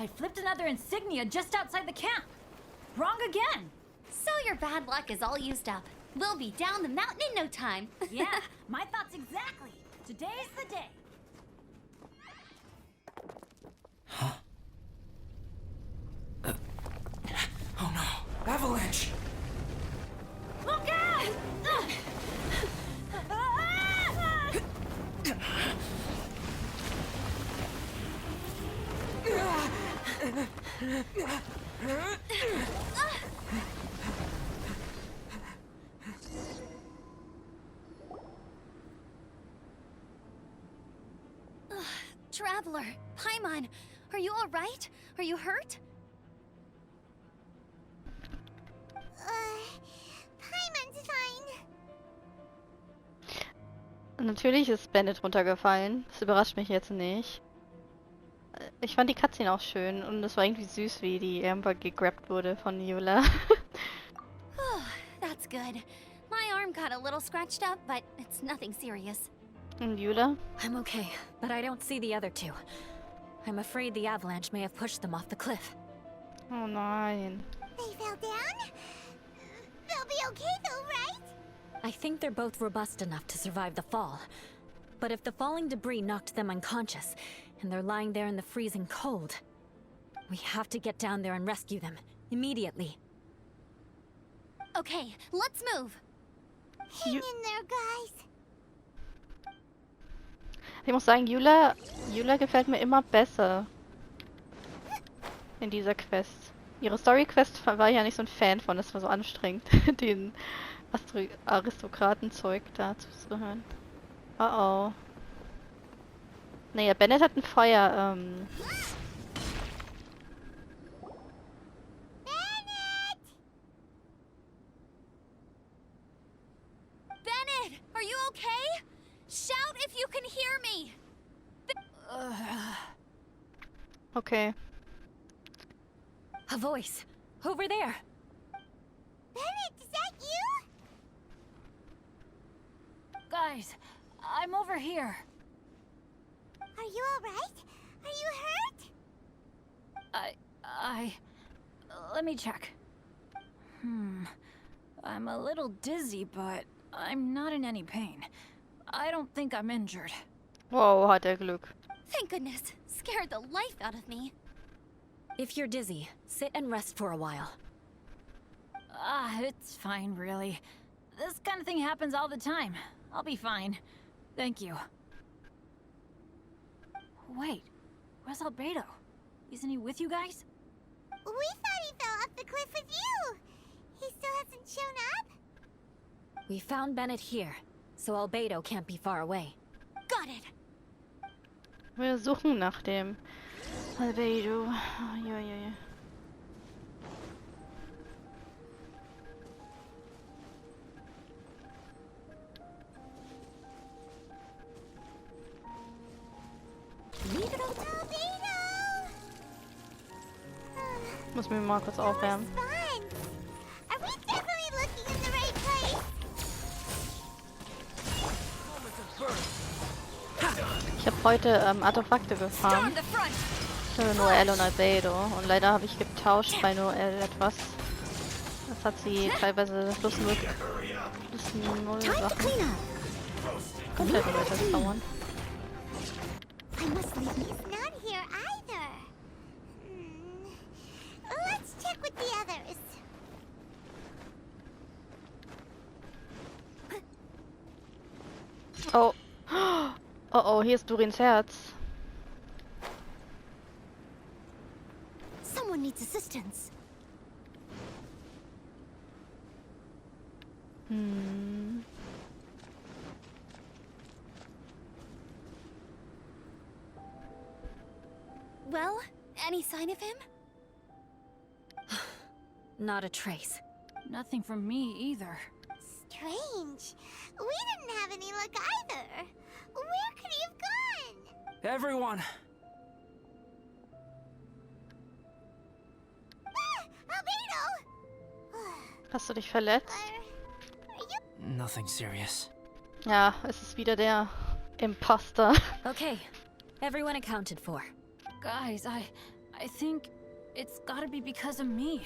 I flipped another insignia just outside the camp. Wrong again. So your bad luck is all used up. We'll be down the mountain in no time. Yeah, my thoughts exactly. Today's the day. Huh? Oh no! Avalanche! Look out! Traveler, Paimon, are you alright? Are you hurt? Paimon's fine. Natürlich ist Bennett runtergefallen. Das überrascht mich jetzt nicht. Ich fand die Cutscene auch schön und es war irgendwie süß, wie die Amber gegrabt wurde von Eula. That's good. My arm got a little scratched up, but it's nothing serious. Und Eula? I'm okay, but I don't see the other two. I'm afraid the avalanche may have pushed them off the cliff. Oh nein. They fell down? They'll be okay though, right? I think they're both robust enough to survive the fall. But if the falling debris knocked them unconscious, and they're lying there in the freezing cold, we have to get down there and rescue them, immediately. Okay, let's move. Hang in there, guys. Ich muss sagen, Eula gefällt mir immer besser in dieser Quest. Ihre Story-Quest war ich ja nicht so ein Fan von, das war so anstrengend, den Aristokratenzeug da zuzuhören. Oh oh. Naja, Bennett hat ein Feuer, Bennett, are you okay? Shout if you can hear me. Okay. A voice. Over there. Bennett, is that you? Guys, I'm over here. Are you alright? Are you hurt? Let me check. I'm a little dizzy, but I'm not in any pain. I don't think I'm injured. Wow, hat er Glück. Thank goodness. Scared the life out of me. If you're dizzy, sit and rest for a while. It's fine, really. This kind of thing happens all the time. I'll be fine. Thank you. Wait, where's Albedo? Isn't he with you guys? We thought he fell off the cliff with you. He still hasn't shown up? We found Bennett here, so Albedo can't be far away. Got it. Wir suchen nach dem Albedo. Ja. Muss mir mal kurz aufwärmen. Fun. Are we definitely looking in the right place? Ich habe heute Artefakte gefarmt für Noelle und Albedo und leider habe ich getauscht bei Noelle etwas. Das hat sie teilweise plus null Sachen. Komplett weiter dauern. I must leave. He's not here either. Let's check with the others. Oh. Oh, hier ist Durins Herz. Someone needs assistance. Well, any sign of him? Not a trace. Nothing from me either. Strange. We didn't have any luck either. Where could he have gone? Everyone! Albedo! Hast du dich verletzt? Are you? Nothing serious. Ja, es ist wieder der Imposter. Okay, everyone accounted for. Guys, I I think it's gotta be because of me.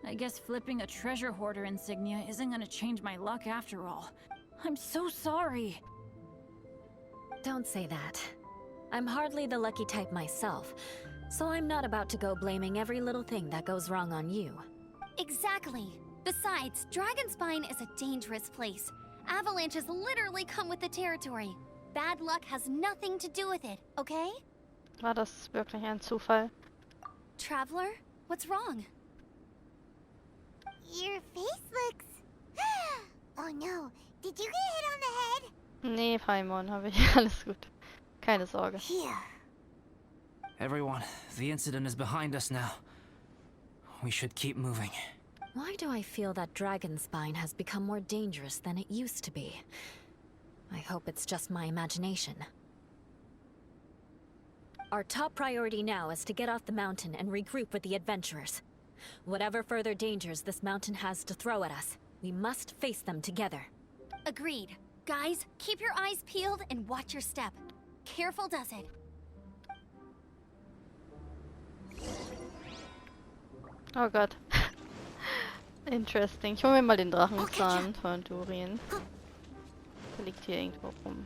I guess flipping a treasure hoarder insignia isn't gonna change my luck after all. I'm so sorry. Don't say that. I'm hardly the lucky type myself, so I'm not about to go blaming every little thing that goes wrong on you. Exactly. Besides, Dragonspine is a dangerous place. Avalanches literally come with the territory. Bad luck has nothing to do with it, okay? War das wirklich ein Zufall? Traveler, what's wrong? Your face looks... Oh no, did you get hit on the head? Nee, Paimon, habe ich. Alles gut. Keine Sorge. Here. Everyone, the incident is behind us now. We should keep moving. Why do I feel that Dragonspine has become more dangerous than it used to be? I hope it's just my imagination. Our top priority now is to get off the mountain and regroup with the adventurers. Whatever further dangers this mountain has to throw at us, we must face them together. Agreed. Guys, keep your eyes peeled and watch your step. Careful does it. Oh Gott. Interesting. Ich hole mir mal den Drachenzahn von Durien. Der liegt hier irgendwo rum.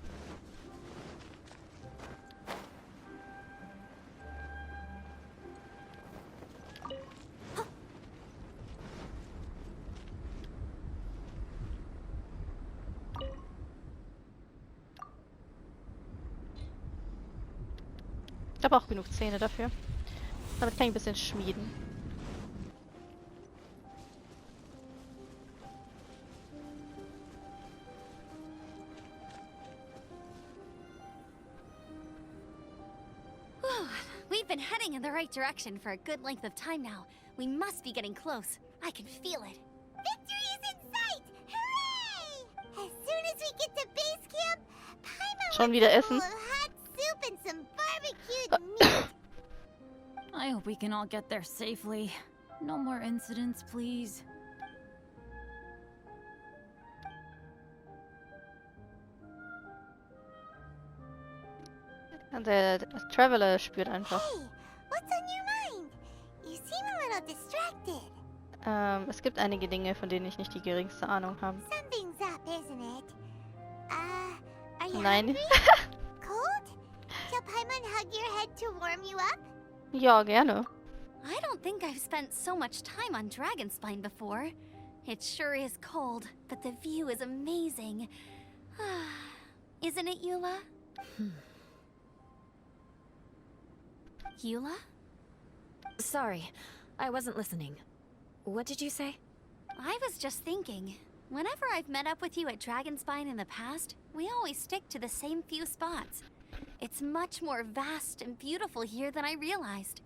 Ich habe auch genug Zähne dafür. Damit kann ich ein bisschen schmieden. We've been heading in the right direction for a good length of time now. We must be getting close. I can feel it. Victory is in sight! Hooray! As soon as we get to base camp, Paimon Schon will wieder be essen? full of hot soup and some barbecued meat. I hope we can all get there safely. No more incidents, please. Der Traveler spürt einfach. Hey, what's on your mind? You seem a little distracted. Es gibt einige Dinge, von denen ich nicht die geringste Ahnung habe. Something's up, isn't it? Are you Nein. hungry? Cold? Shall Paimon hug your head to warm you up? Ja, gerne. I don't think I've spent so much time on Dragonspine before. It sure is cold, but the view is amazing. Isn't it, Eula? Eula? Sorry, I wasn't listening. What did you say? I was just thinking. Whenever I've met up with you at Dragonspine in the past, we always stick to the same few spots. It's much more vast and beautiful here than I realized.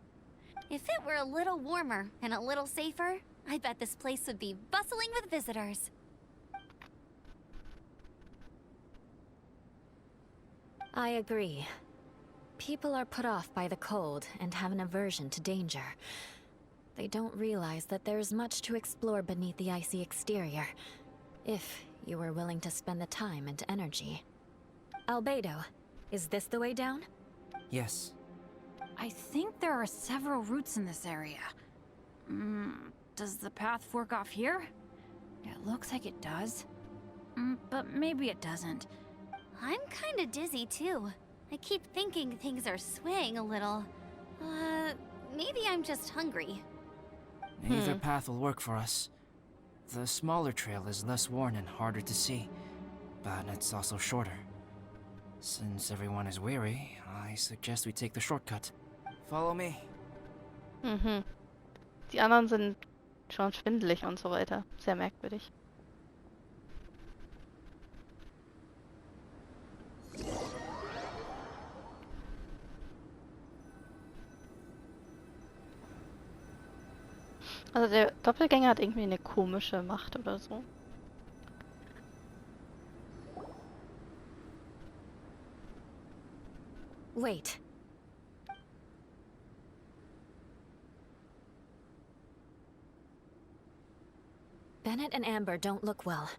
If it were a little warmer and a little safer, I bet this place would be bustling with visitors. I agree. People are put off by the cold and have an aversion to danger. They don't realize that there's much to explore beneath the icy exterior, if you were willing to spend the time and energy. Albedo, is this the way down? Yes. I think there are several routes in this area. Does the path fork off here? It looks like it does. But maybe it doesn't. I'm kinda dizzy too. I keep thinking things are swaying a little. Maybe I'm just hungry. Either path will work for us. The smaller trail is less worn and harder to see, but it's also shorter. Since everyone is weary, I suggest we take the shortcut. Follow me. Die anderen sind schon schwindelig und so weiter. Sehr merkwürdig. Also der Doppelgänger hat irgendwie eine komische Macht oder so. Wait. Bennett and Amber don't look well.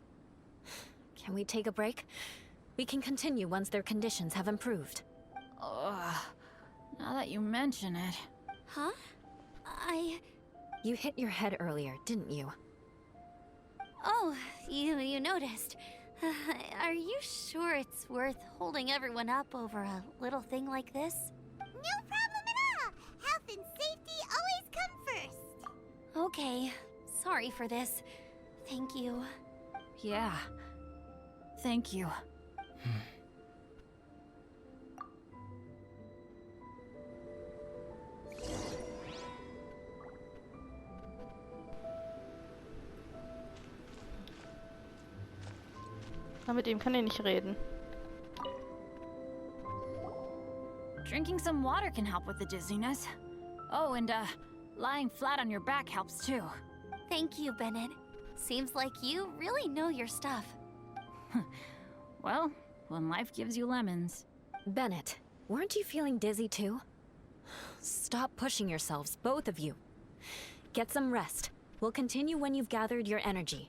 Can we take a break? We can continue once their conditions have improved. Ugh. Now that you mention it. Huh? You hit your head earlier, didn't you? Oh, you noticed. Are you sure it's worth holding everyone up over a little thing like this? No problem at all. Health and safety always come first. Okay. Sorry for this. Thank you. Yeah. Thank you. Na, mit ihm kann ich nicht reden. Drinking some water can help with the dizziness. Oh, and lying flat on your back helps too. Thank you, Bennett. Seems like you really know your stuff. Well, when life gives you lemons. Bennett, weren't you feeling dizzy too? Stop pushing yourselves, both of you. Get some rest. We'll continue when you've gathered your energy.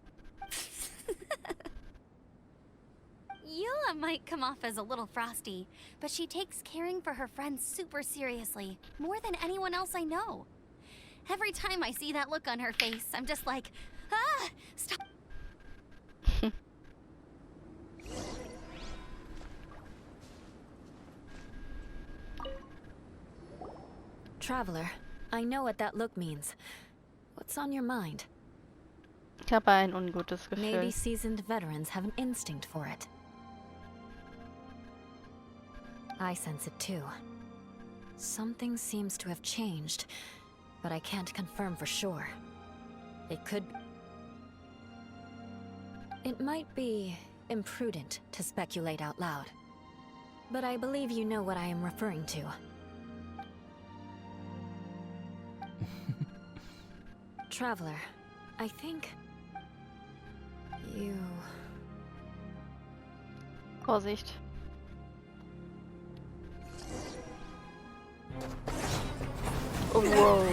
Eula might come off as a little frosty, but she takes caring for her friends super seriously, more than anyone else I know. Every time I see that look on her face, I'm just like, ah, stop. Traveler, I know what that look means. What's on your mind? Ich habe ein ungutes Maybe Gefühl. seasoned veterans have an instinct for it. I sense it too. Something seems to have changed, but I can't confirm for sure. It could... It might be imprudent to speculate out loud. But I believe you know what I am referring to. Traveler, I think... You... Vorsicht. Oh, wow.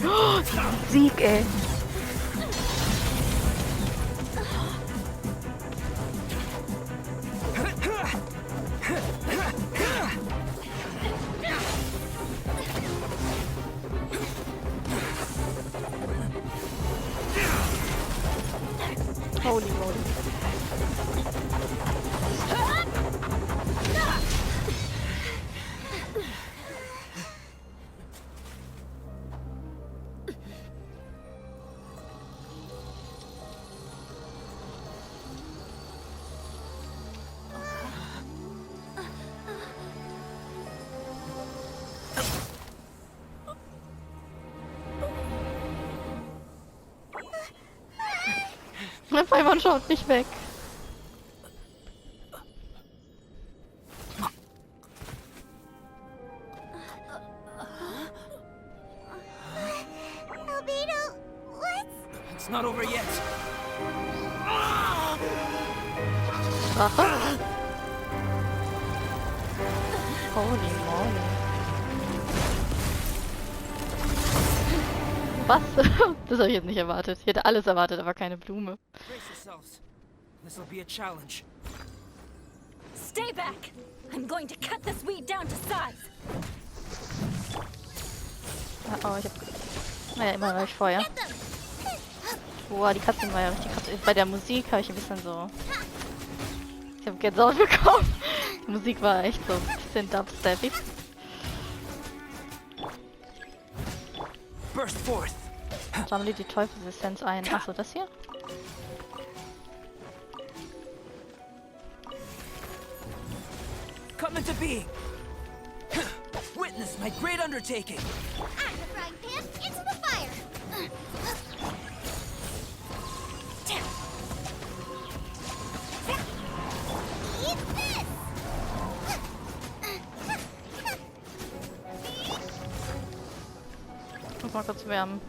Oh, Sieg, ey. Holy moly. Mein Pfeifern schaut nicht weg. Albedo, what? It's not over yet. Drache? Holy moly. Was? Das habe ich jetzt nicht erwartet. Ich hätte alles erwartet, aber keine Blume. Brace yourselves. This'll be a challenge. Stay back! I'm going to cut this weed down to size! Oh, ich hab... Naja, immer noch Feuer. Boah, die Katze war ja richtig krass. Bei der Musik habe ich ein bisschen so... Ich habe Gänsehaut bekommen. Die Musik war echt so ein bisschen dubsteppig. Burst forth. Sammle die Teufelsessenz ein. Achso, das hier? Come into being. Witness my great undertaking. I'm the frying pan into the fire. Eat this. Muss mal kurz wärmen.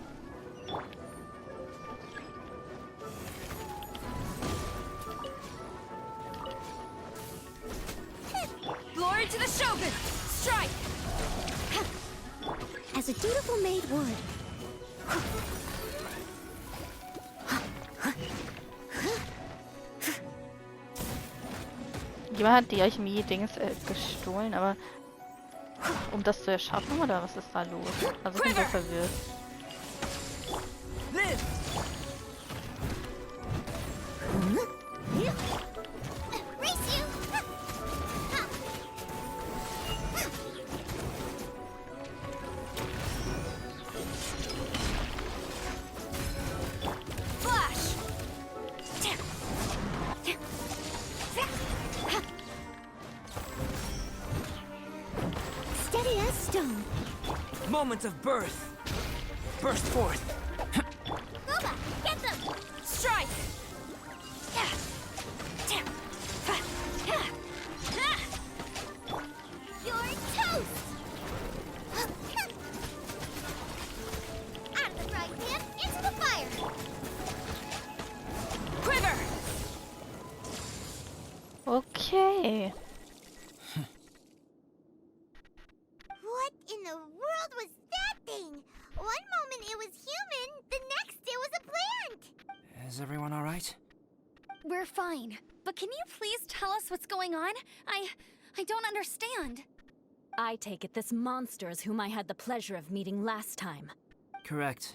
Glory to the Shogun! Strike! As a dutiful maid would. Jemand hat die Alchemie-Dings gestohlen, aber um das zu erschaffen, oder was ist da los? Also ich bin so verwirrt. Race you! Flash! Steady as stone. Moment of birth. Burst forth. Boba, get them! Strike! You're toast! Out of the frying pan, into the fire! Quiver! Okay. What in the world was that thing? One moment it was human, the next it was a plant! Is everyone alright? We're fine. But can you please tell us what's going on? I don't understand. I take it this monster is whom I had the pleasure of meeting last time. Correct.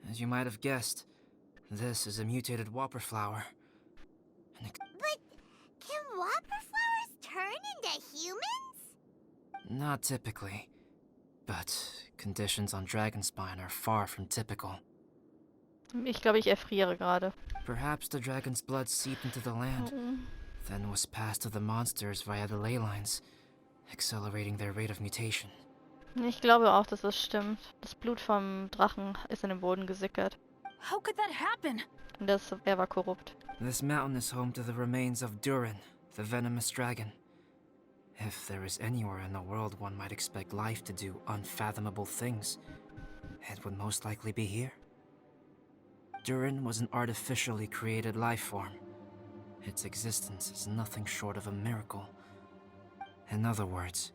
As you might have guessed, this is a mutated whopper flower. But can whopper flowers turn into humans? Not typically, but conditions on Dragonspine are far from typical. Ich glaube, ich erfriere gerade. Perhaps the dragon's blood seeped into the land, then was passed to the monsters via the ley lines, accelerating their rate of mutation. Ich glaube auch, dass das stimmt. Das Blut vom Drachen ist in den Boden gesickert. How could that happen? Und er war korrupt. This mountain is home to the remains of Durin, the venomous dragon. If there is anywhere in the world one might expect life to do unfathomable things, it would most likely be here. Durin was an artificially created life form. Its existence is nothing short of a miracle. In other words,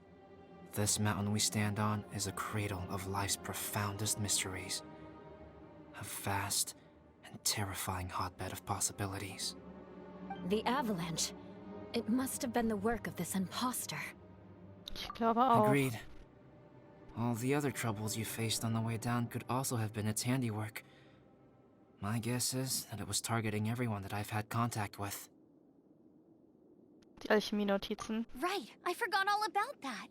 this mountain we stand on is a cradle of life's profoundest mysteries. A vast and terrifying hotbed of possibilities. The avalanche. It must have been the work of this imposter. Ich glaube auch. Agreed. All the other troubles you faced on the way down could also have been its handiwork. My guess is that it was targeting everyone that I've had contact with. Die Alchemie-Notizen. Right, I forgot all about that.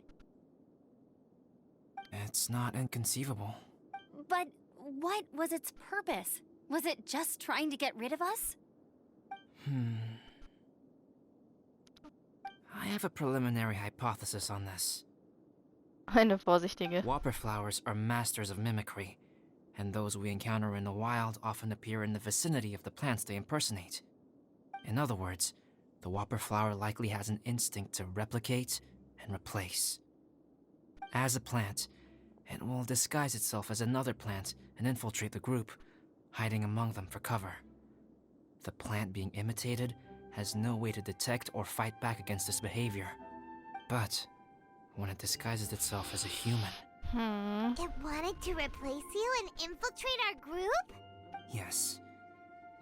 It's not inconceivable. But what was its purpose? Was it just trying to get rid of us? I have a preliminary hypothesis on this. Eine vorsichtige. Whopper flowers are masters of mimicry, and those we encounter in the wild often appear in the vicinity of the plants they impersonate. In other words, the whopper flower likely has an instinct to replicate and replace. As a plant, it will disguise itself as another plant and infiltrate the group, hiding among them for cover. The plant being imitated has no way to detect or fight back against this behavior. But when it disguises itself as a human... It wanted to replace you and infiltrate our group? Yes.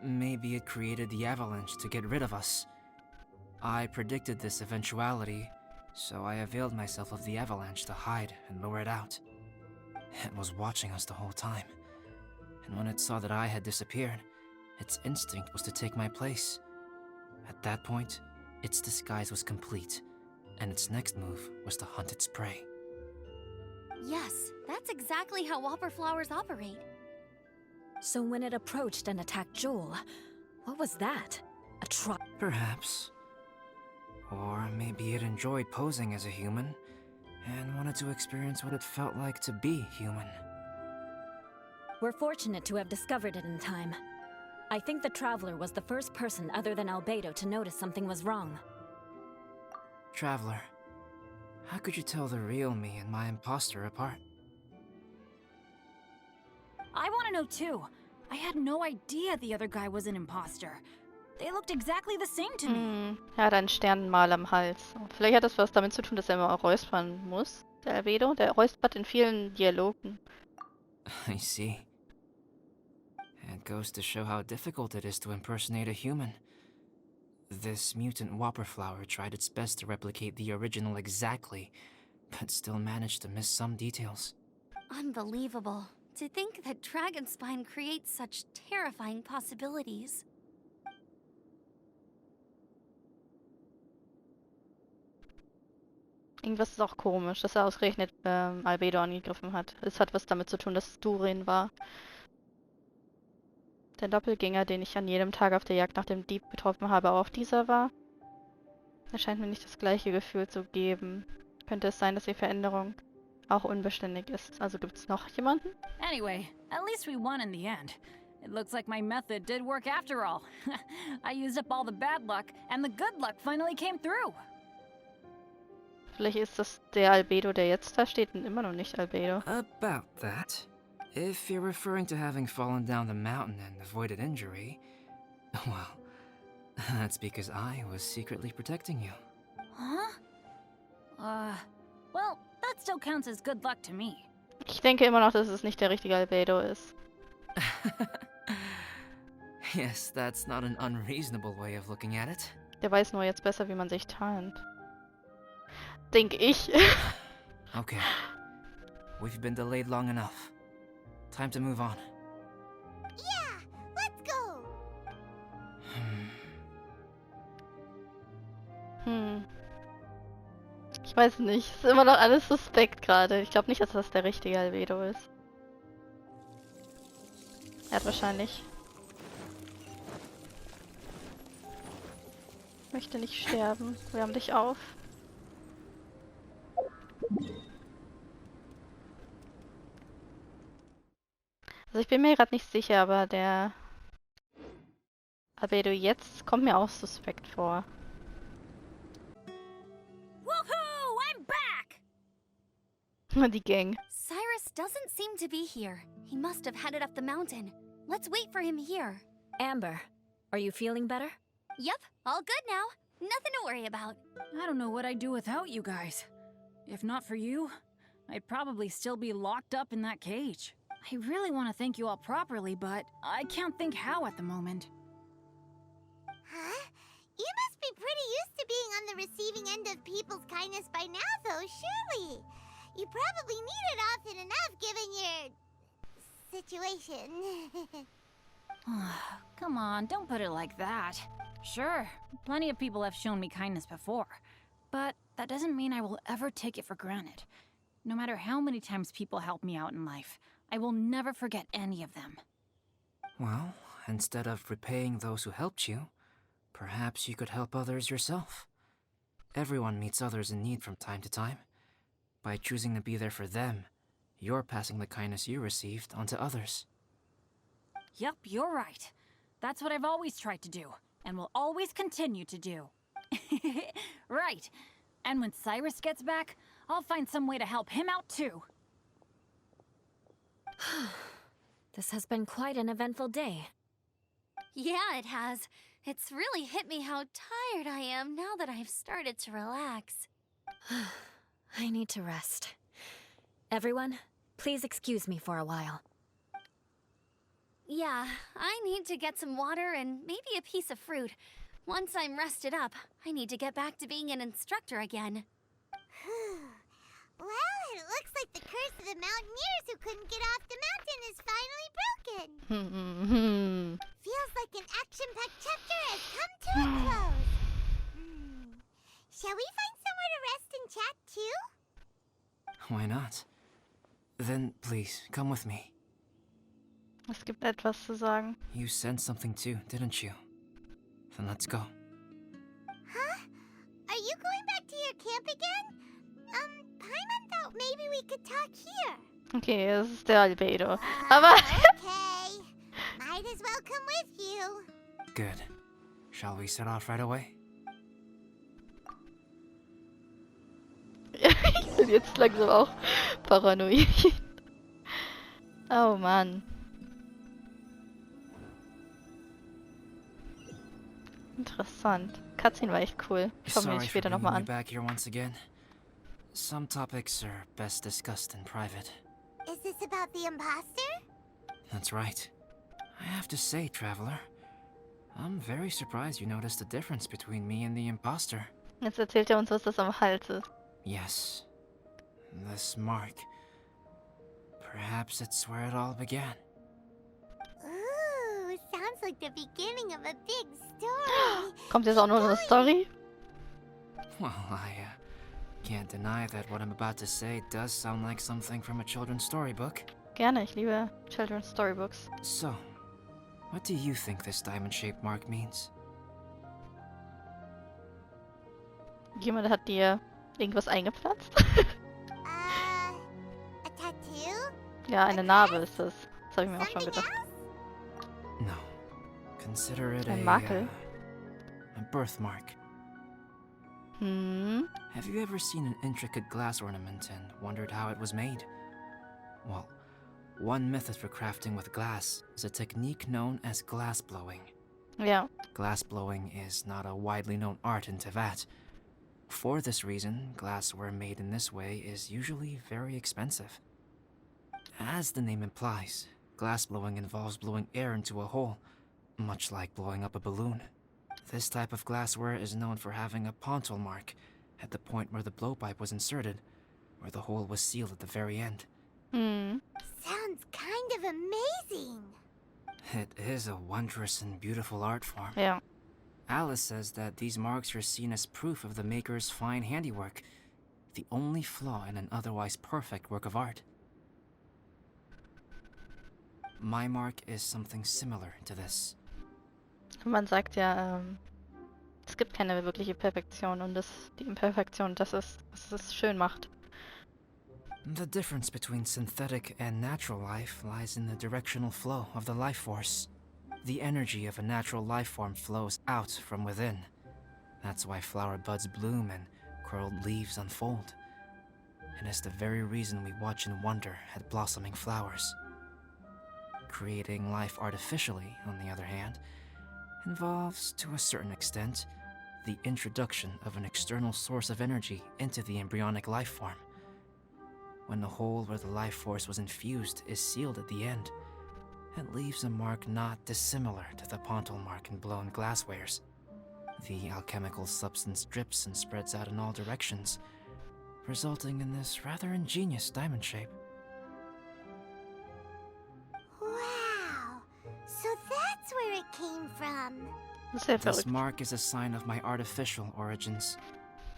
Maybe it created the avalanche to get rid of us. I predicted this eventuality, so I availed myself of the avalanche to hide and lure it out. It was watching us the whole time, and when it saw that I had disappeared, its instinct was to take my place. At that point, its disguise was complete, and its next move was to hunt its prey. Yes, that's exactly how whopper flowers operate. So when it approached and attacked Joel, what was that? A trial? Perhaps. Or maybe it enjoyed posing as a human, and wanted to experience what it felt like to be human. We're fortunate to have discovered it in time. I think the Traveler was the first person other than Albedo to notice something was wrong. Traveler, how could you tell the real me and my imposter apart? I want to know too. I had no idea the other guy was an imposter. They looked exactly the same to me. Er hat einen Sternenmal am Hals. Vielleicht hat das was damit zu tun, dass er immer auch räuspern muss. Der Albedo, der räuspert in vielen Dialogen. I see. It goes to show how difficult it is to impersonate a human. This mutant whopper flower tried its best to replicate the original exactly, but still managed to miss some details. Unbelievable. To think that Dragonspine creates such terrifying possibilities. Irgendwas ist auch komisch, dass er ausgerechnet Albedo angegriffen hat. Es hat was damit zu tun, dass es Durin war. Der Doppelgänger, den ich an jedem Tag auf der Jagd nach dem Dieb getroffen habe, auch dieser war. Er scheint mir nicht das gleiche Gefühl zu geben. Könnte es sein, dass die Veränderung auch unbeständig ist? Also gibt es noch jemanden? Anyway, at least we won in the end. It looks like my method did work after all. I used up all the bad luck, and the good luck finally came through. Vielleicht ist das der Albedo, der jetzt da steht und immer noch nicht Albedo. About that. If you're referring to having fallen down the mountain and avoided injury, well, that's because I was secretly protecting you. Huh? Well, that still counts as good luck to me. Ich denke immer noch, dass es nicht der richtige Albedo ist. Yes, that's not an unreasonable way of looking at it. Der weiß nur jetzt besser, wie man sich tarnt. Denke ich. Okay. We've been delayed long enough. Time to move on. Yeah, let's go. Ich weiß nicht. Es ist immer noch alles suspekt gerade. Ich glaube nicht, dass das der richtige Albedo ist. Er hat wahrscheinlich... Ich möchte nicht sterben. Wärm dich auf. Also ich bin mir gerade nicht sicher, aber der Albedo jetzt kommt mir auch suspekt vor. Woohoo! I'm back! Die Gang. Cyrus doesn't seem to be here. He must have headed up the mountain. Let's wait for him here. Amber, are you feeling better? Yep, all good now. Nothing to worry about. I don't know what I'd do without you guys. If not for you, I'd probably still be locked up in that cage. I really want to thank you all properly, but I can't think how at the moment. Huh? You must be pretty used to being on the receiving end of people's kindness by now, though, surely. You probably need it often enough, given your... situation. Come on, don't put it like that. Sure, plenty of people have shown me kindness before, but that doesn't mean I will ever take it for granted. No matter how many times people help me out in life, I will never forget any of them. Well, instead of repaying those who helped you, perhaps you could help others yourself. Everyone meets others in need from time to time. By choosing to be there for them, you're passing the kindness you received on to others. Yep, you're right. That's what I've always tried to do, and will always continue to do. Right. And when Cyrus gets back, I'll find some way to help him out too. This has been quite an eventful day. Yeah, it has. It's really hit me how tired I am now that I've started to relax. I need to rest. Everyone, please excuse me for a while. Yeah, I need to get some water and maybe a piece of fruit. Once I'm rested up, I need to get back to being an instructor again. Well, it looks like the curse of the mountaineers who couldn't get off the mountain is finally broken. Feels like an action-packed chapter has come to a close. Shall we find somewhere to rest and chat too? Why not? Then please, come with me. Es gibt etwas zu sagen. You sensed something too, didn't you? Then let's go. Huh? Are you going back to your camp again? Paimon thought maybe we could talk here. Okay, es ist der Albedo. Aber... Okay. Might as well come with you. Good. Shall we set off right away? Ich bin jetzt langsam auch paranoid. Oh Mann. Interessant. Cutscene war echt cool. Schauen wir Sorry uns for später bringing nochmal you an. back here once again. Some topics are best discussed in private. Is this about the imposter? That's right. I have to say, Traveler, I'm very surprised you noticed the difference between me and the imposter. Jetzt erzählt er uns, was das am Hals ist. Yes. This mark. Perhaps it's where it all began. Ooh, sounds like the beginning of a big story. Kommt jetzt auch noch eine Story? Well, I can't deny that what I'm about to say does sound like something from a children's storybook. Gerne, ich liebe Children's Storybooks. So, what do you think this diamond-shaped mark means? Jemand hat dir irgendwas eingepflanzt? A tattoo? Ja, eine Narbe ist das. Das habe ich mir auch schon Something gedacht. else? No. Consider it Ein Makel? a birthmark. Hm. Have you ever seen an intricate glass ornament and wondered how it was made? Well, one method for crafting with glass is a technique known as glass blowing. Ja. Glass blowing is not a widely known art in Teyvat. For this reason, glassware made in this way is usually very expensive. As the name implies, glass blowing involves blowing air into a hole, much like blowing up a balloon. This type of glassware is known for having a pontal mark at the point where the blowpipe was inserted, where the hole was sealed at the very end. Hm. Sounds kind of amazing. It is a wondrous and beautiful art form. Ja. Alice says that these marks are seen as proof of the maker's fine handiwork, the only flaw in an otherwise perfect work of art. My mark is something similar to this. Man sagt ja, es gibt keine wirkliche Perfektion und die Imperfektion, das ist, was es schön macht. The difference between synthetic and natural life lies in the directional flow of the life force. The energy of a natural life form flows out from within. That's why flower buds bloom and curled leaves unfold. And it's the very reason we watch and wonder at blossoming flowers. Creating life artificially, on the other hand, involves, to a certain extent, the introduction of an external source of energy into the embryonic life form. When the hole where the life force was infused is sealed at the end, it leaves a mark not dissimilar to the pontal mark in blown glasswares. The alchemical substance drips and spreads out in all directions, resulting in this rather ingenious diamond shape. Wow. So that's where it came from. Das ist ja This verrückt. mark is a sign of my artificial origins,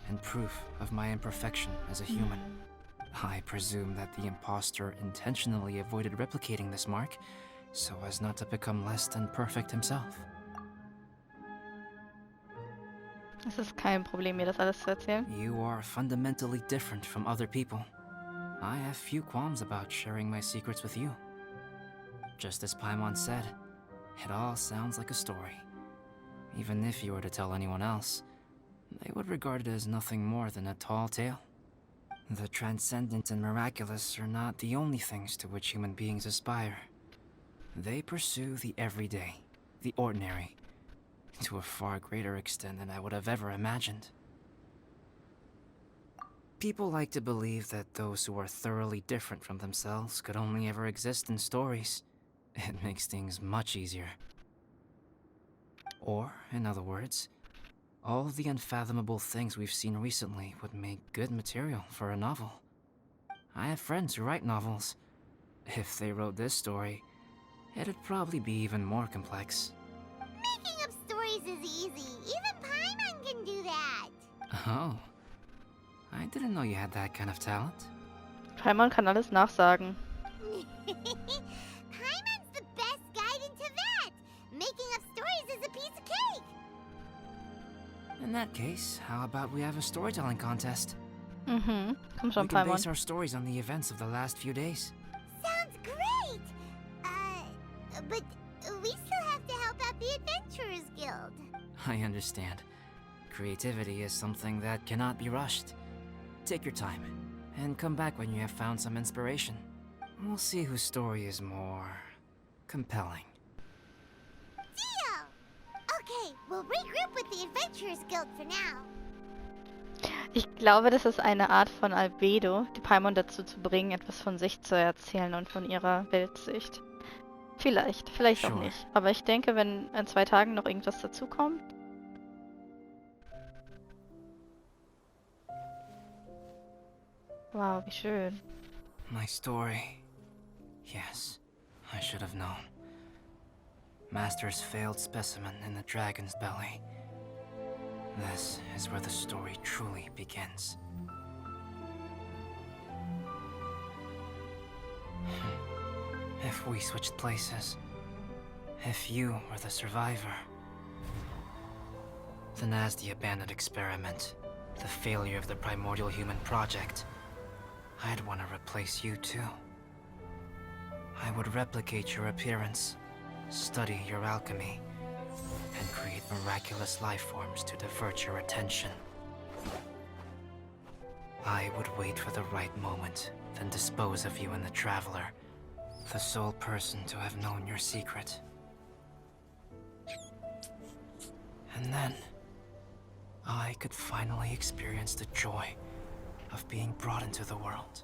and proof of my imperfection as a human. I presume that the imposter intentionally avoided replicating this mark, so as not to become less than perfect himself. Es ist kein Problem, mir das alles zu erzählen. You are fundamentally different from other people. I have few qualms about sharing my secrets with you. Just as Paimon said, it all sounds like a story. Even if you were to tell anyone else, they would regard it as nothing more than a tall tale. The transcendent and miraculous are not the only things to which human beings aspire. They pursue the everyday, the ordinary, to a far greater extent than I would have ever imagined. People like to believe that those who are thoroughly different from themselves could only ever exist in stories. It makes things much easier. Or, in other words, all of the unfathomable things we've seen recently would make good material for a novel. I have friends who write novels. If they wrote this story, it'd probably be even more complex. Making up stories is easy. Even Paimon can do that. Oh. I didn't know you had that kind of talent. Paimon kann alles nachsagen. Paimon's the best guide in Teyvat. Making up stories is a piece of cake. In that case, how about we have a storytelling contest? Mhm. Komm We schon, can Paimon. base our stories on the events of the last few days. Sounds great. But we still have to help out the Adventurers Guild. I understand. Creativity is something that cannot be rushed. Take your time, and come back when you have found some inspiration. We'll see whose story is more compelling. Deal. Okay, we'll regroup with the Adventurers Guild for now. Ich glaube, das ist eine Art von Albedo, die Paimon dazu zu bringen, etwas von sich zu erzählen und von ihrer Weltsicht. Vielleicht, vielleicht auch Sure. nicht. Aber ich denke, wenn in 2 Tagen noch irgendwas dazukommt. Wow, wie schön. My story. Yes, I should have known. Master's failed specimen in the dragon's belly. This is where the story truly begins. If we switched places, if you were the survivor, then as the abandoned experiment, the failure of the primordial human project, I'd want to replace you too. I would replicate your appearance, study your alchemy, and create miraculous life forms to divert your attention. I would wait for the right moment, then dispose of you and the Traveler, the sole person to have known your secret. And then, I could finally experience the joy of being brought into the world.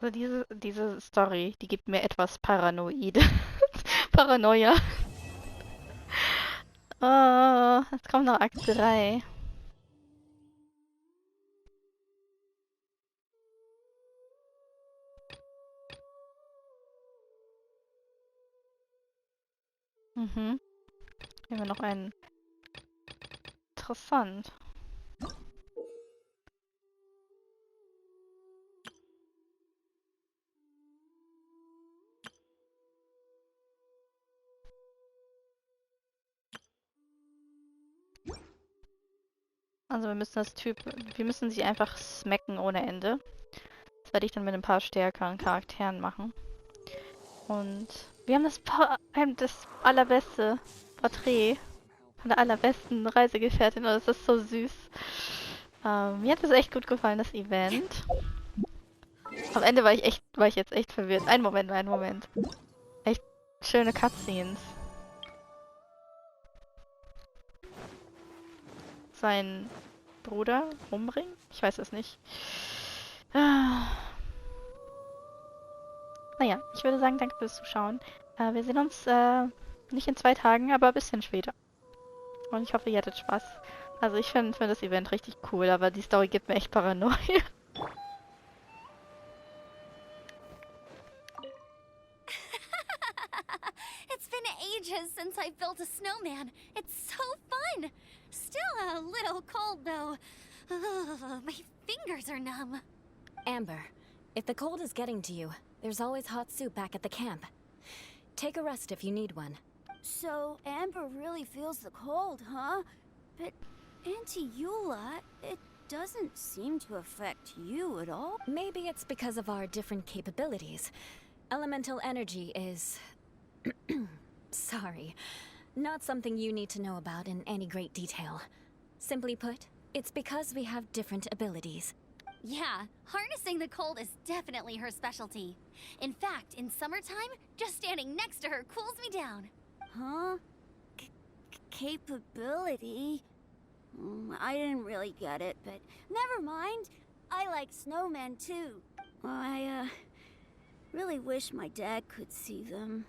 Also diese Story, die gibt mir etwas Paranoide. Paranoia. Oh, jetzt kommt noch Akt 3. Mhm. Hier haben wir noch einen. Interessant. Also wir müssen sie einfach smacken ohne Ende. Das werde ich dann mit ein paar stärkeren Charakteren machen. Und wir haben das allerbeste Porträt von der allerbesten Reisegefährtin. Und das ist so süß. Mir hat es echt gut gefallen, das Event. Am Ende war ich jetzt echt verwirrt. Einen Moment. Echt schöne Cutscenes. Sein Bruder umbringen? Ich weiß es nicht. Naja, ich würde sagen, danke fürs Zuschauen. Wir sehen uns nicht in 2 Tagen, aber ein bisschen später. Und ich hoffe, ihr hattet Spaß. Also ich finde das Event richtig cool, aber die Story gibt mir echt Paranoia. It's been ages since I built a snowman. It's so fun. Still a little cold, though. Ugh, my fingers are numb. Amber, if the cold is getting to you, there's always hot soup back at the camp. Take a rest if you need one. So, Amber really feels the cold, huh? But, Auntie Eula, it doesn't seem to affect you at all. Maybe it's because of our different capabilities. Elemental energy is... sorry. Not something you need to know about in any great detail. Simply put, it's because we have different abilities. Yeah, harnessing the cold is definitely her specialty. In fact, in summertime, just standing next to her cools me down. Huh? Capability? I didn't really get it, but never mind. I like snowmen too. I really wish my dad could see them.